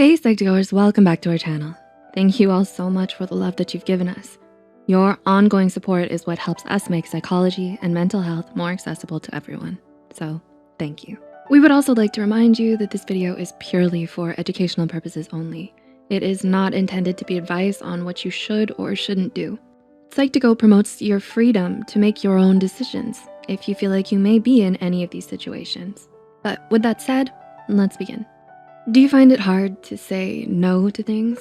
Hey Psych2Goers, welcome back to our channel. Thank you all so much for the love that you've given us. Your ongoing support is what helps us make psychology and mental health more accessible to everyone. So thank you. We would also like to remind you that this video is purely for educational purposes only. It is not intended to be advice on what you should or shouldn't do. Psych2Go promotes your freedom to make your own decisions if you feel like you may be in any of these situations. But with that said, let's begin. Do you find it hard to say no to things,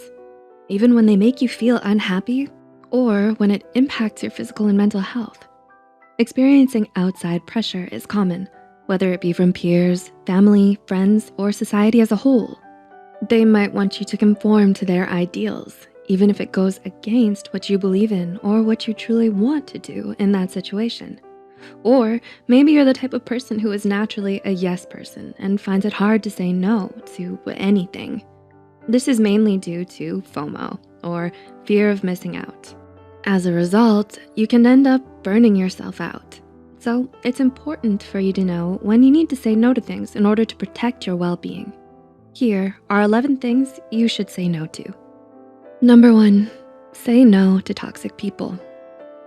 even when they make you feel unhappy or when it impacts your physical and mental health? Experiencing outside pressure is common, whether it be from peers, family, friends, or society as a whole. They might want you to conform to their ideals, even if it goes against what you believe in or what you truly want to do in that situation. Or maybe you're the type of person who is naturally a yes person and finds it hard to say no to anything. This is mainly due to FOMO, or fear of missing out. As a result, you can end up burning yourself out. So it's important for you to know when you need to say no to things in order to protect your well-being. Here are 11 things you should say no to. Number 1, say no to toxic people.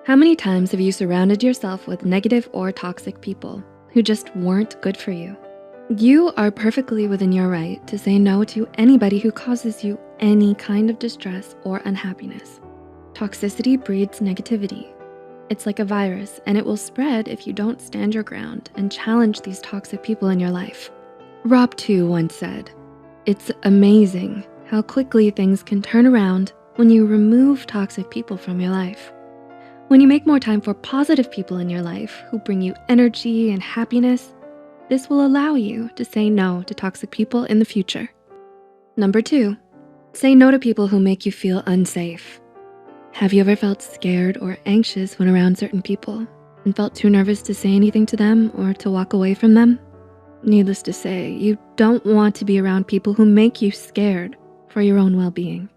How many times have you surrounded yourself with negative or toxic people who just weren't good for you? You are perfectly within your right to say no to anybody who causes you any kind of distress or unhappiness. Toxicity breeds negativity. It's like a virus, and it will spread if you don't stand your ground and challenge these toxic people in your life. Rob 2 once said, "It's amazing how quickly things can turn around when you remove toxic people from your life." When you make more time for positive people in your life who bring you energy and happiness, this will allow you to say no to toxic people in the future. Number 2, say no to people who make you feel unsafe. Have you ever felt scared or anxious when around certain people and felt too nervous to say anything to them or to walk away from them? Needless to say, you don't want to be around people who make you scared for your own well-being.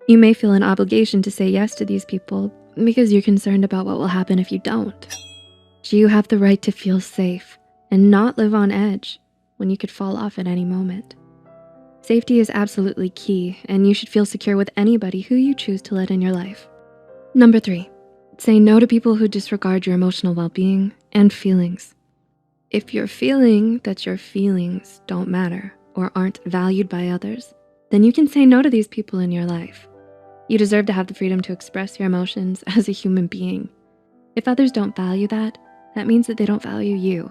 You may feel an obligation to say yes to these people because you're concerned about what will happen if you don't. You have the right to feel safe and not live on edge when you could fall off at any moment. Safety is absolutely key, and you should feel secure with anybody who you choose to let in your life. Number 3, say no to people who disregard your emotional well-being and feelings. If you're feeling that your feelings don't matter or aren't valued by others, then you can say no to these people in your life. You deserve to have the freedom to express your emotions as a human being. If others don't value that, that means that they don't value you,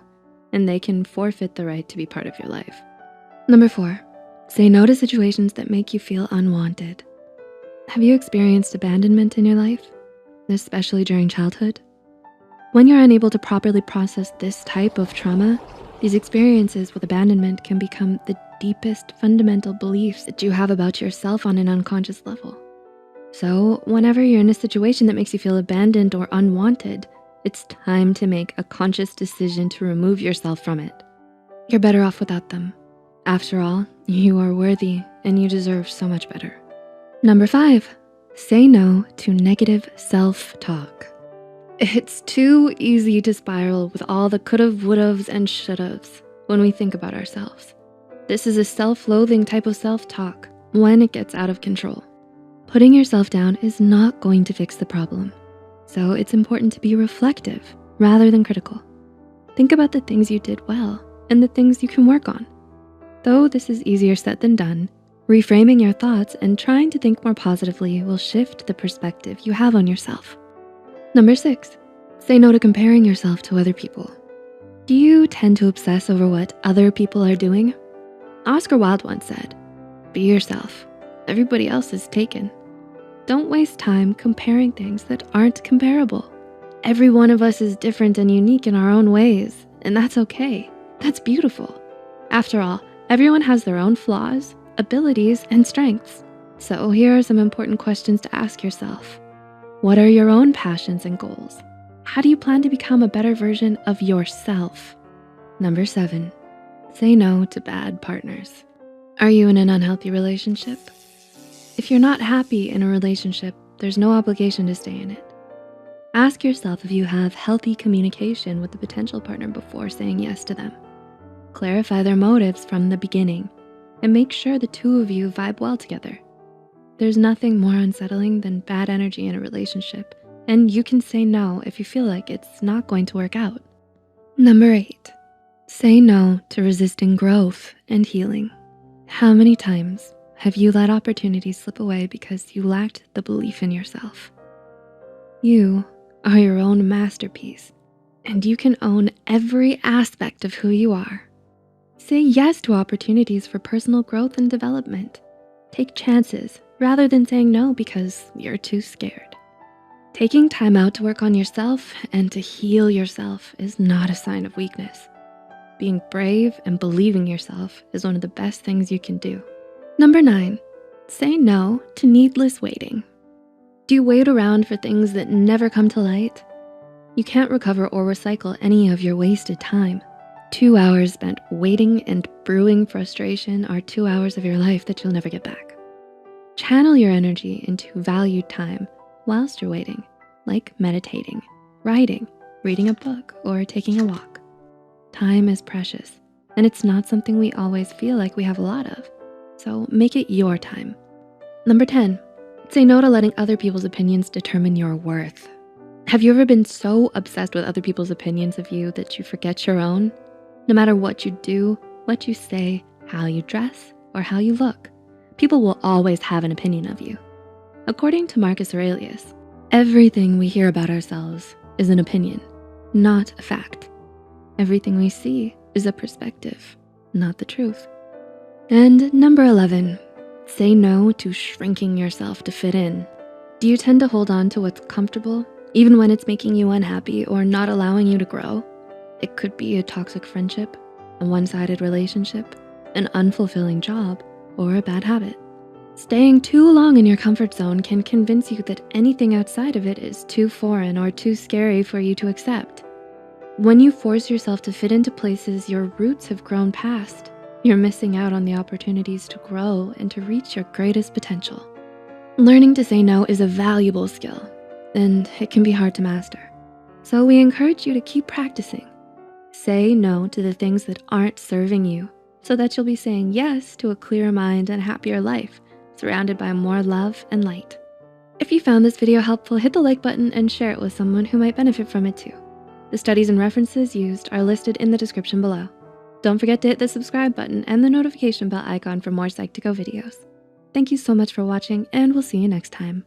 and they can forfeit the right to be part of your life. Number 4, say no to situations that make you feel unwanted. Have you experienced abandonment in your life, especially during childhood? When you're unable to properly process this type of trauma, these experiences with abandonment can become the deepest fundamental beliefs that you have about yourself on an unconscious level. So whenever you're in a situation that makes you feel abandoned or unwanted, it's time to make a conscious decision to remove yourself from it. You're better off without them. After all, you are worthy and you deserve so much better. Number 5, say no to negative self-talk. It's too easy to spiral with all the could've, would'ves, and should'ves when we think about ourselves. This is a self-loathing type of self-talk when it gets out of control. Putting yourself down is not going to fix the problem, so it's important to be reflective rather than critical. Think about the things you did well and the things you can work on. Though this is easier said than done, reframing your thoughts and trying to think more positively will shift the perspective you have on yourself. Number 6, say no to comparing yourself to other people. Do you tend to obsess over what other people are doing? Oscar Wilde once said, "Be yourself. Everybody else is taken." Don't waste time comparing things that aren't comparable. Every one of us is different and unique in our own ways, and that's okay. That's beautiful. After all, everyone has their own flaws, abilities, and strengths. So here are some important questions to ask yourself. What are your own passions and goals? How do you plan to become a better version of yourself? Number 7, say no to bad partners. Are you in an unhealthy relationship? If you're not happy in a relationship, there's no obligation to stay in it. Ask yourself if you have healthy communication with the potential partner before saying yes to them. Clarify their motives from the beginning. and make sure the two of you vibe well together. There's nothing more unsettling than bad energy in a relationship, and you can say no if you feel like it's not going to work out. Number 8, say no to resisting growth and healing. How many times have you let opportunities slip away because you lacked the belief in yourself? You are your own masterpiece, and you can own every aspect of who you are. Say yes to opportunities for personal growth and development. Take chances rather than saying no because you're too scared. Taking time out to work on yourself and to heal yourself is not a sign of weakness. Being brave and believing yourself is one of the best things you can do. Number 9, say no to needless waiting. Do you wait around for things that never come to light? You can't recover or recycle any of your wasted time. 2 hours spent waiting and brewing frustration are 2 hours of your life that you'll never get back. Channel your energy into valued time whilst you're waiting, like meditating, writing, reading a book, or taking a walk. Time is precious, and it's not something we always feel like we have a lot of, so make it your time. Number 10, say no to letting other people's opinions determine your worth. Have you ever been so obsessed with other people's opinions of you that you forget your own? No matter what you do, what you say, how you dress, or how you look, people will always have an opinion of you. According to Marcus Aurelius, everything we hear about ourselves is an opinion, not a fact. Everything we see is a perspective, not the truth. And number 11, say no to shrinking yourself to fit in. Do you tend to hold on to what's comfortable, even when it's making you unhappy or not allowing you to grow? It could be a toxic friendship, a one-sided relationship, an unfulfilling job, or a bad habit. Staying too long in your comfort zone can convince you that anything outside of it is too foreign or too scary for you to accept. When you force yourself to fit into places your roots have grown past, you're missing out on the opportunities to grow and to reach your greatest potential. Learning to say no is a valuable skill, and it can be hard to master. So we encourage you to keep practicing. Say no to the things that aren't serving you so that you'll be saying yes to a clearer mind and happier life, surrounded by more love and light. If you found this video helpful, hit the like button and share it with someone who might benefit from it too. The studies and references used are listed in the description below. Don't forget to hit the subscribe button and the notification bell icon for more Psych2Go videos. Thank you so much for watching, and we'll see you next time.